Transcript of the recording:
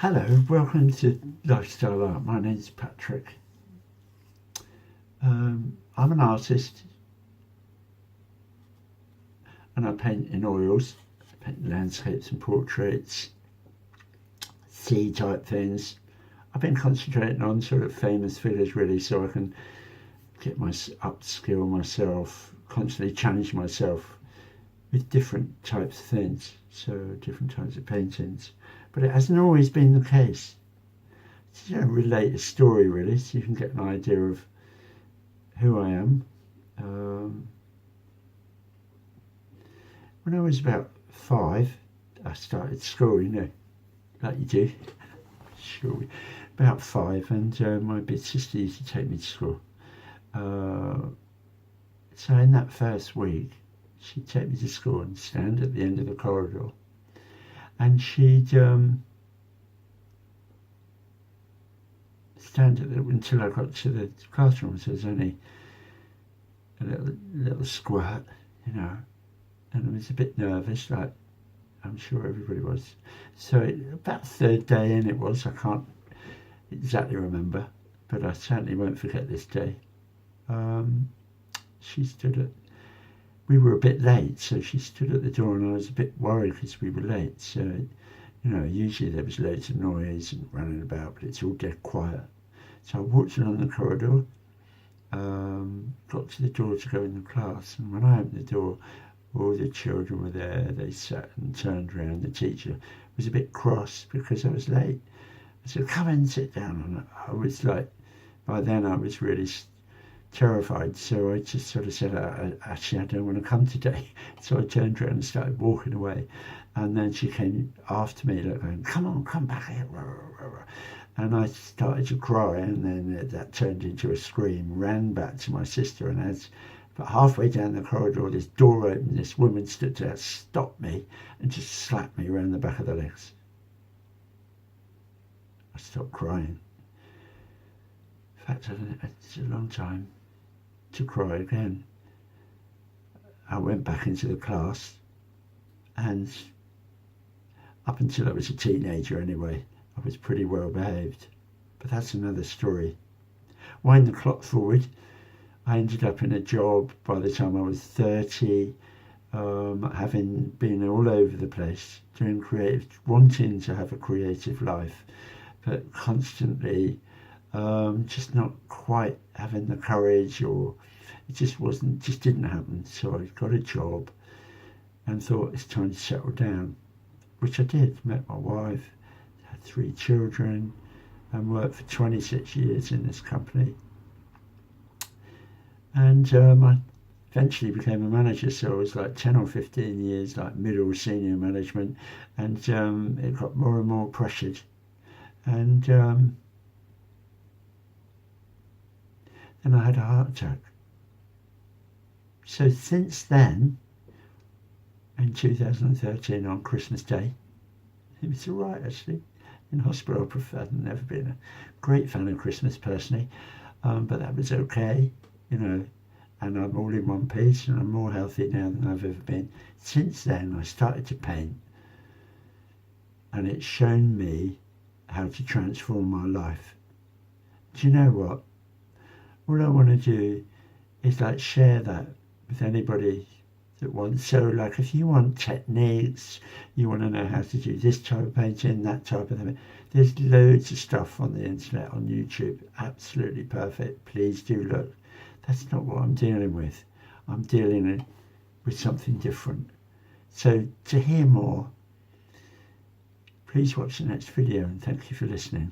Hello, welcome to Lifestyle Art. My name's Patrick. I'm an artist and I paint in oils. I paint landscapes and portraits, sea type things. I've been concentrating on sort of famous figures really, so I can get upskill myself, constantly challenge myself with different types of things, so different types of paintings. But it hasn't always been the case. So, relate a story really, so you can get an idea of who I am. When I was about 5, I started school, like you do. Sure. About 5, and my big sister used to take me to school. So in that first week, she'd take me to school and stand at the end of the corridor, and she'd stand until I got to the classroom. So there's only a little squirt, and I was a bit nervous, like I'm sure everybody was. So about the third day in it was, I can't exactly remember, but I certainly won't forget this day. We were a bit late, so she stood at the door, and I was a bit worried because we were late. So, usually there was loads of noise and running about, but it's all dead quiet. So I walked along the corridor, got to the door to go in the class, and when I opened the door, all the children were there. They sat and turned around. The teacher was a bit cross because I was late. I said, "Come and sit down." And I was like, by then I was really terrified, so I just sort of said, "Actually, I don't want to come today." So I turned around and started walking away, and then she came after me, like going, "Come on, come back here." And I started to cry, and then that turned into a scream. Ran back to my sister, and but halfway down the corridor, this door opened. This woman stood there, stopped me, and just slapped me around the back of the legs. I stopped crying. In fact, it's a long time to cry again. I went back into the class, and up until I was a teenager anyway, I was pretty well behaved. But that's another story. Wind the clock forward, I ended up in a job by the time I was 30, having been all over the place, doing creative, wanting to have a creative life, but constantly just not quite having the courage, or it just didn't happen. So I got a job and thought it's time to settle down, which I did. Met my wife, had 3 children, and worked for 26 years in this company. And I eventually became a manager, so I was like 10 or 15 years, like middle senior management, and it got more and more pressured. And then I had a heart attack. So since then, in 2013 on Christmas Day, it was all right actually. In hospital, I've never been a great fan of Christmas personally, but that was okay, and I'm all in one piece, and I'm more healthy now than I've ever been. Since then, I started to paint, and it's shown me how to transform my life. Do you know what? All I want to do is share that with anybody that wants. So if you want techniques, you want to know how to do this type of painting, that type of thing, there's loads of stuff on the internet, on YouTube, absolutely perfect. Please do look. That's not what I'm dealing with. I'm dealing with something different. So to hear more, please watch the next video, and thank you for listening.